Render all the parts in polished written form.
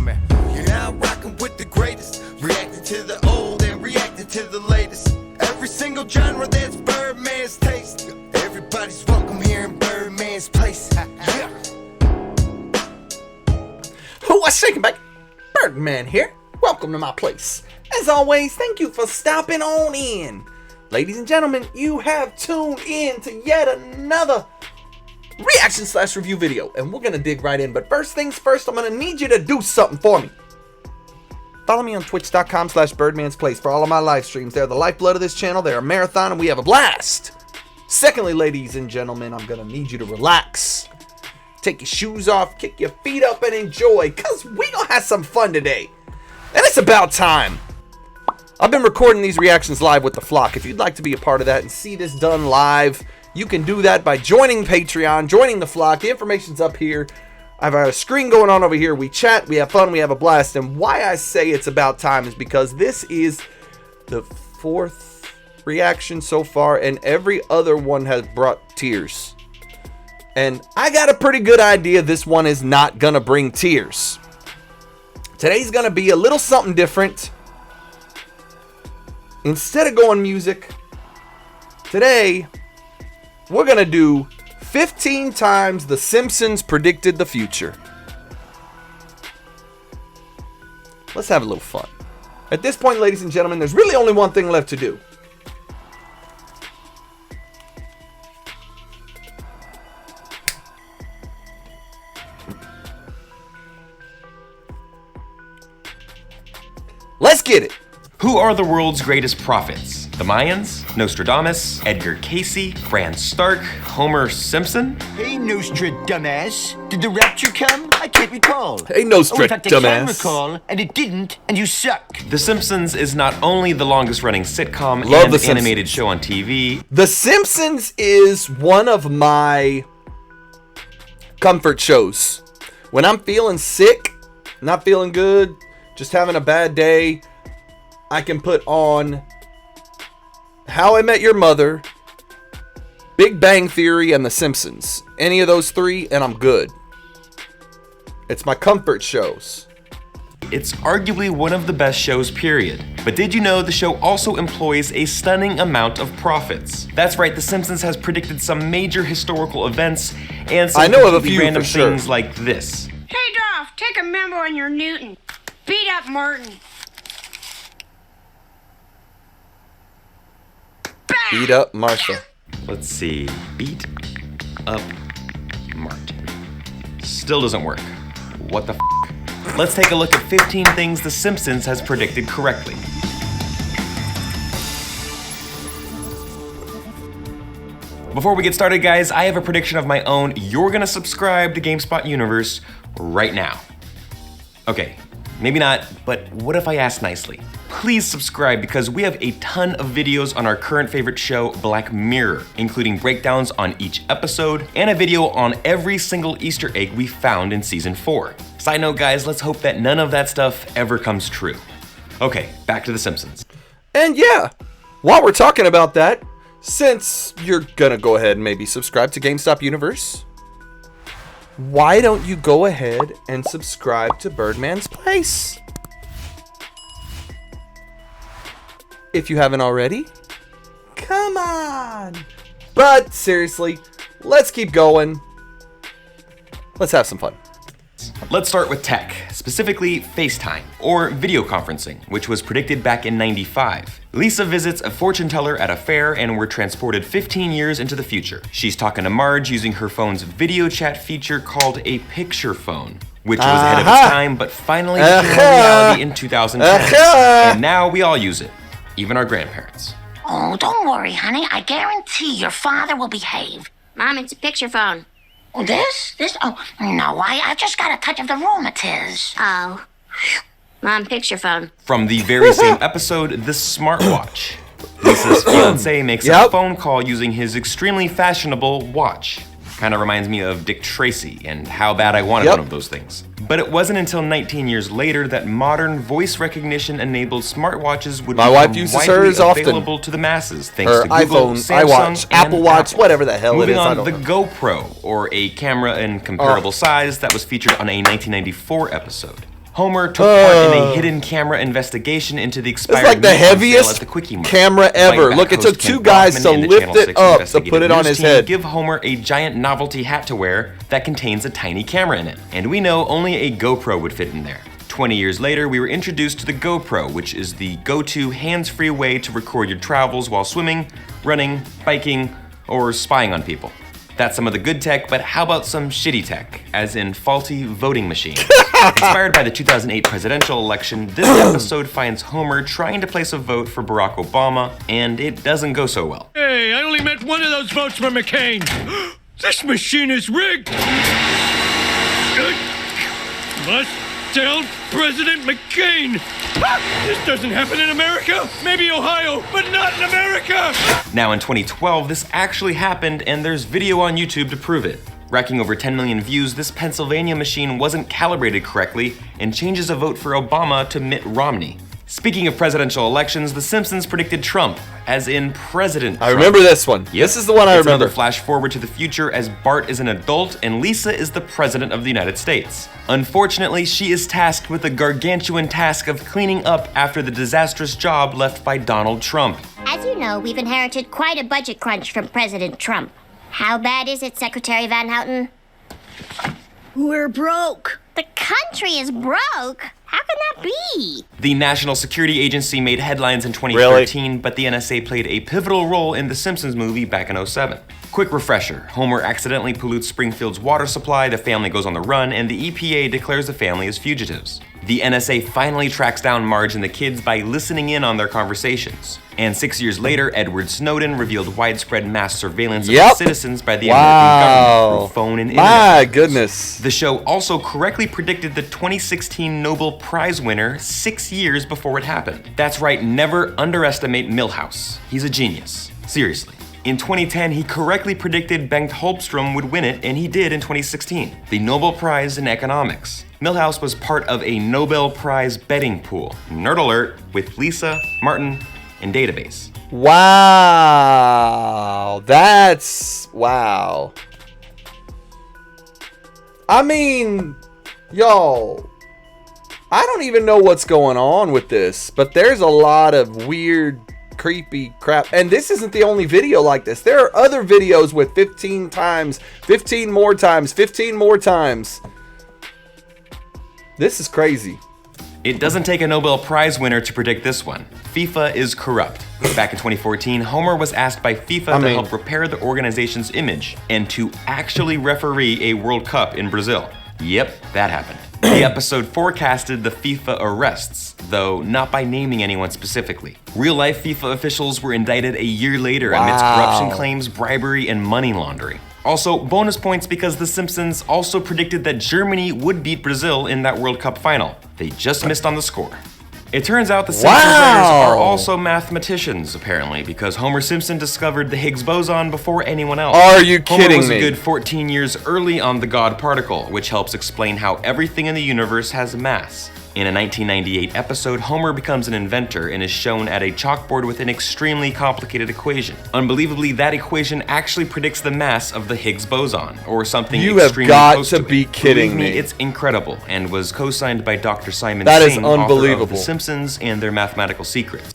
Birdman. You're now rocking with the greatest, reacting to the old and reacting to the latest. Every single genre that's Birdman's taste. Everybody's welcome here in Birdman's place. Yeah. What's shaking back? Birdman here. Welcome to my place. As always, thank you for stopping on in. Ladies and gentlemen, you have tuned in to yet another reaction/review video, and we're gonna dig right in. But first things first, I'm gonna need you to do something for me. Follow me on twitch.com/birdmansplace for all of my live streams. They're the lifeblood of this channel. They're a marathon and we have a blast. Secondly, ladies and gentlemen, I'm gonna need you to relax. Take your shoes off, kick your feet up, and enjoy, cause we gonna have some fun today. And it's about time. I've been recording these reactions live with the flock. If you'd like to be a part of that and see this done live, you can do that by joining Patreon, joining the flock. The information's up here. I've got a screen going on over here. We chat, we have fun, we have a blast. And why I say it's about time is because this is the 4th reaction so far, and every other one has brought tears. And I got a pretty good idea this one is not gonna bring tears. Today's gonna be a little something different. Instead of going music, today we're gonna do 15 times the Simpsons predicted the future. Let's have a little fun. At this point, ladies and gentlemen, there's really only one thing left to do. Let's get it. Who are the world's greatest prophets? The Mayans, Nostradamus, Edgar Casey, Bran Stark, Homer Simpson? Hey, Nostradamus. Did the rapture come? I can't recall. Hey, Nostradamus. In fact, I can recall, and it didn't, and you suck. The Simpsons is not only the longest-running sitcom Love and The Simpsons. animated show on TV. The Simpsons is one of my comfort shows. When I'm feeling sick, not feeling good, just having a bad day, I can put on How I Met Your Mother, Big Bang Theory, and The Simpsons. Any of those three, and I'm good. It's my comfort shows. It's arguably one of the best shows, period. But did you know the show also employs a stunning amount of prophets? That's right, The Simpsons has predicted some major historical events and some I know of a completely few random for sure. things like this. Hey, Dolph, take a memo on your Newton. Beat up Martin. Beat up Martha. Let's see. Beat up Martin. Still doesn't work. What the f? Let's take a look at 15 things The Simpsons has predicted correctly. Before we get started, guys, I have a prediction of my own. You're gonna subscribe to GameSpot Universe right now. Okay, maybe not, but what if I ask nicely? Please subscribe because we have a ton of videos on our current favorite show, Black Mirror, including breakdowns on each episode and a video on every single Easter egg we found in season 4. Side note, guys, let's hope that none of that stuff ever comes true. Okay, back to The Simpsons. And yeah, while we're talking about that, since you're gonna go ahead and maybe subscribe to GameStop Universe, why don't you go ahead and subscribe to Birdman's Place? If you haven't already, come on. But seriously, let's keep going. Let's have some fun. Let's start with tech, specifically FaceTime, or video conferencing, which was predicted back in '95. Lisa visits a fortune teller at a fair and we're transported 15 years into the future. She's talking to Marge using her phone's video chat feature called a picture phone, which was ahead of its time, but finally became a reality in 2010. And now we all use it, even our grandparents. Oh, don't worry, honey. I guarantee your father will behave. Mom, it's a picture phone. Oh, this? Oh, no, I just got a touch of the rheumatiz. Oh. Mom, picture phone. From the very same episode, the smartwatch. Lisa's fiance makes a phone call using his extremely fashionable watch. Kind of reminds me of Dick Tracy and how bad I wanted one of those things. But it wasn't until 19 years later that modern voice recognition enabled smartwatches would become widely available to the masses, thanks to Google, Samsung, iWatch, Apple Watch, whatever the hell it is. Moving on, the GoPro, or a camera in comparable size that was featured on a 1994 episode. Homer took part in a hidden camera investigation into the expired It's like the meat on sale heaviest at the Quickie Mart. camera ever. Fight Look, back it took host 2 Ken guys Bachman to and the lift Channel it 6 up to investigative put it on news his team head. give Homer a giant novelty hat to wear that contains a tiny camera in it. And we know only a GoPro would fit in there. 20 years later, we were introduced to the GoPro, which is the go-to hands-free way to record your travels while swimming, running, biking, or spying on people. That's some of the good tech, but how about some shitty tech, as in faulty voting machines? Inspired by the 2008 presidential election, this episode finds Homer trying to place a vote for Barack Obama, and it doesn't go so well. Hey, I only meant one of those votes for McCain. This machine is rigged. Must tell President McCain. This doesn't happen in America. Maybe Ohio, but not in America. Now in 2012, this actually happened, and there's video on YouTube to prove it. Racking over 10 million views, this Pennsylvania machine wasn't calibrated correctly and changes a vote for Obama to Mitt Romney. Speaking of presidential elections, The Simpsons predicted Trump, as in President Trump. I remember this one. This is the one I It's remember. another flash forward to the future as Bart is an adult and Lisa is the president of the United States. Unfortunately, she is tasked with the gargantuan task of cleaning up after the disastrous job left by Donald Trump. As you know, we've inherited quite a budget crunch from President Trump. How bad is it, Secretary Van Houten? We're broke. The country is broke? How can that be? The National Security Agency made headlines in 2013, but the NSA played a pivotal role in the Simpsons movie back in 2007. Quick refresher, Homer accidentally pollutes Springfield's water supply, the family goes on the run, and the EPA declares the family as fugitives. The NSA finally tracks down Marge and the kids by listening in on their conversations. And 6 years later, Edward Snowden revealed widespread mass surveillance of citizens by the American government through phone and internet. My goodness. The show also correctly predicted the 2016 Nobel Prize winner 6 years before it happened. That's right, never underestimate Milhouse. He's a genius. Seriously. In 2010, he correctly predicted Bengt Holmstrom would win it, and he did in 2016. The Nobel Prize in Economics. Milhouse was part of a Nobel Prize betting pool. Nerd alert, with Lisa, Martin, and Database. Wow. Wow. I mean, yo, I don't even know what's going on with this, but there's a lot of weird, creepy crap. And this isn't the only video like this. There are other videos with 15 times, 15 more times, 15 more times. This is crazy. It doesn't take a Nobel Prize winner to predict this one. FIFA is corrupt. Back in 2014, Homer was asked by FIFA to help repair the organization's image and to actually referee a World Cup in Brazil. Yep, that happened. The episode forecasted the FIFA arrests, though not by naming anyone specifically. Real-life FIFA officials were indicted a year later amidst corruption claims, bribery, and money laundering. Also, bonus points because The Simpsons also predicted that Germany would beat Brazil in that World Cup final. They just missed on the score. It turns out the Simpsons writers are also mathematicians, apparently, because Homer Simpson discovered the Higgs boson before anyone else. Are you kidding Homer was me? a good 14 years early on the God particle, which helps explain how everything in the universe has mass. In a 1998 episode, Homer becomes an inventor and is shown at a chalkboard with an extremely complicated equation. Unbelievably, that equation actually predicts the mass of the Higgs boson, or something extremely close to it. You have got to be kidding me. It's incredible, and was co-signed by Dr. Simon That is Singh, author of unbelievable. The Simpsons and Their Mathematical Secrets.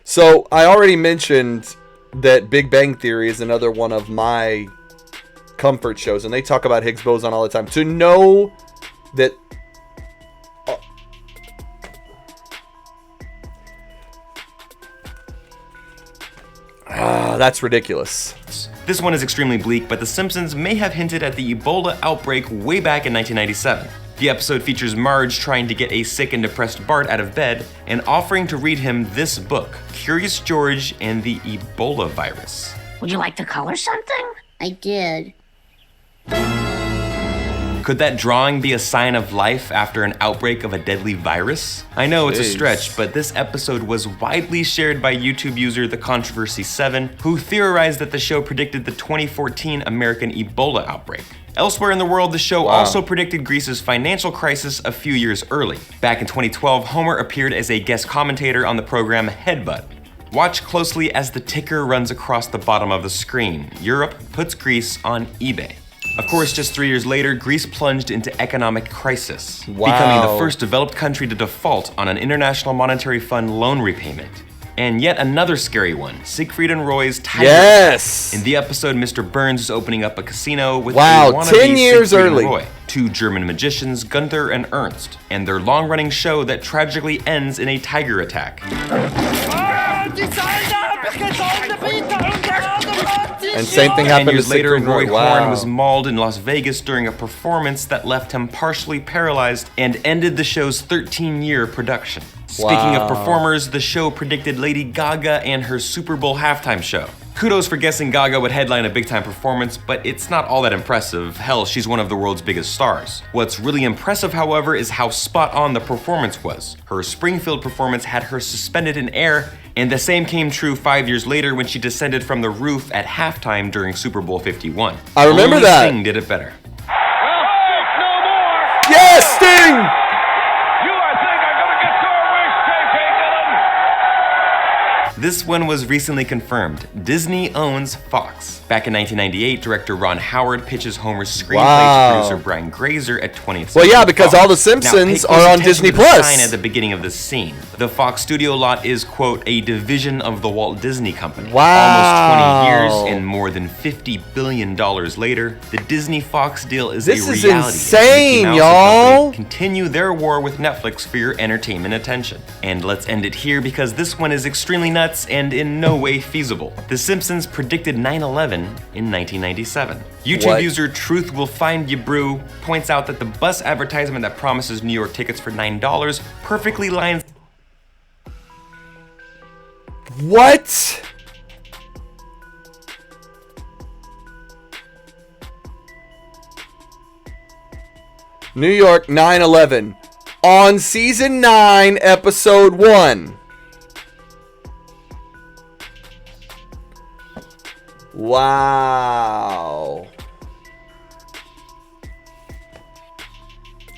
So, I already mentioned that Big Bang Theory is another one of my comfort shows, and they talk about Higgs boson all the time. To know that that's ridiculous. This one is extremely bleak, but The Simpsons may have hinted at the Ebola outbreak way back in 1997. The episode features Marge trying to get a sick and depressed Bart out of bed and offering to read him this book, Curious George and the Ebola Virus. Would you like to color something? I did. Could that drawing be a sign of life after an outbreak of a deadly virus? I know it's a stretch, but this episode was widely shared by YouTube user The Controversy 7, who theorized that the show predicted the 2014 American Ebola outbreak. Elsewhere in the world, the show also predicted Greece's financial crisis a few years early. Back in 2012, Homer appeared as a guest commentator on the program Headbutt. Watch closely as the ticker runs across the bottom of the screen. Europe puts Greece on eBay. Of course, just 3 years later, Greece plunged into economic crisis, Wow. becoming the first developed country to default on an International Monetary Fund loan repayment. And yet another scary one, Siegfried and Roy's Tiger. Yes! In the episode, Mr. Burns is opening up a casino with Wow, a wannabe 10 years Siegfried and early. Roy, two German magicians, Gunther and Ernst, and their long-running show that tragically ends in a tiger attack. And same thing 10 happened years to later, Siegfried Roy and Roy. Wow. Horn was mauled in Las Vegas during a performance that left him partially paralyzed and ended the show's 13-year production. Speaking of performers, the show predicted Lady Gaga and her Super Bowl halftime show. Kudos for guessing Gaga would headline a big-time performance, but it's not all that impressive. Hell, she's one of the world's biggest stars. What's really impressive, however, is how spot-on the performance was. Her Springfield performance had her suspended in air, and the same came true 5 years later when she descended from the roof at halftime during Super Bowl 51. I remember Only that. Sting did it better. Yes, Sting! This one was recently confirmed. Disney owns Fox. Back in 1998, director Ron Howard pitches Homer's screenplay Wow. to producer Brian Grazer at 20th Well, Century yeah, because Fox. all the Simpsons Now, pay close are on attention Disney to the Plus. sign at the beginning of this scene. The Fox studio lot is, quote, a division of the Walt Disney Company. Wow. Almost 20 years and more than $50 billion later, the Disney-Fox deal is This a is reality. insane, Mickey Mouse and y'all. company continue their war with Netflix for your entertainment attention. And let's end it here because this one is extremely nuts and in no way feasible. The Simpsons predicted 9/11 in 1997. YouTube What? user Truth Will Find You Brew points out that the bus advertisement that promises New York tickets for $9 perfectly lines. What? New York 9/11 on season 9, episode 1. Wow.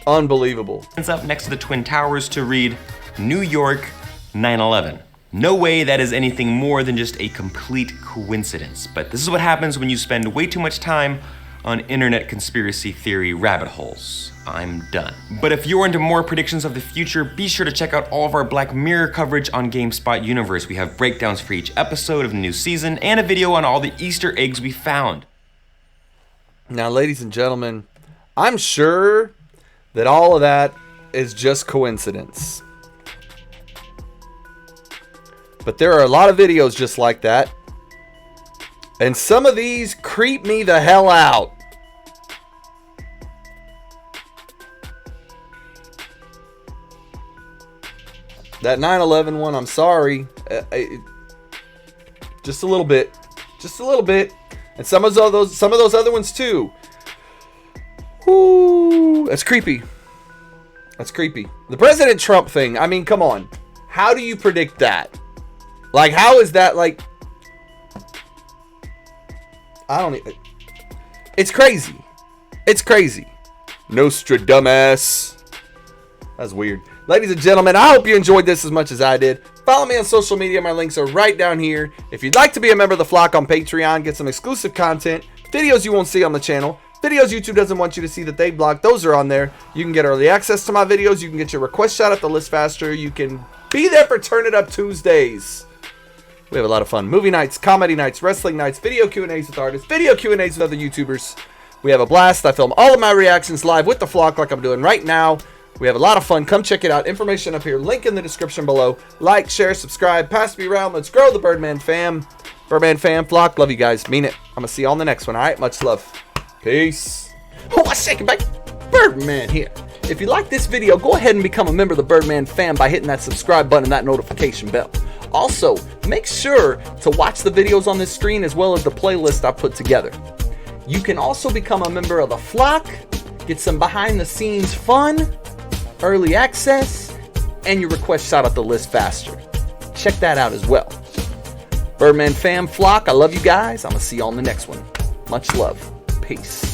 Unbelievable. Up next to the Twin Towers to read New York 9/11. No way that is anything more than just a complete coincidence, but this is what happens when you spend way too much time on internet conspiracy theory rabbit holes. I'm done. But if you're into more predictions of the future, be sure to check out all of our Black Mirror coverage on GameSpot Universe. We have breakdowns for each episode of the new season and a video on all the Easter eggs we found. Now, ladies and gentlemen, I'm sure that all of that is just coincidence. But there are a lot of videos just like that. And some of these creep me the hell out. That 9/11 one, I'm sorry. Just a little bit. Just a little bit. And some of those other ones too. Ooh, that's creepy. That's creepy. The President Trump thing, I mean, come on. How do you predict that? Like, how is that, like... I don't... It's crazy. It's crazy. Nostradamus. That's weird. Ladies and gentlemen, I hope you enjoyed this as much as I did. Follow me on social media. My links are right down here. If you'd like to be a member of the flock on Patreon, get some exclusive content, videos you won't see on the channel, videos YouTube doesn't want you to see that they blocked, those are on there. You can get early access to my videos. You can get your request shot at the list faster. You can be there for Turn It Up Tuesdays. We have a lot of fun. Movie nights, comedy nights, wrestling nights, video Q&As with artists, video Q&As with other YouTubers. We have a blast. I film all of my reactions live with the flock like I'm doing right now. We have a lot of fun. Come check it out. Information up here. Link in the description below. Like, share, subscribe. Pass me around. Let's grow the Birdman Fam. Birdman Fam, flock. Love you guys. Mean it. I'm going to see you on the next one. All right? Much love. Peace. Oh, I shake it back. Birdman here. If you like this video, go ahead and become a member of the Birdman Fam by hitting that subscribe button and that notification bell. Also, make sure to watch the videos on this screen as well as the playlist I put together. You can also become a member of the flock, get some behind the scenes fun, early access, and your request shot at the list faster. Check that out as well. Birdman Fam, flock, I love you guys. I'm going to see you on the next one. Much love. Peace.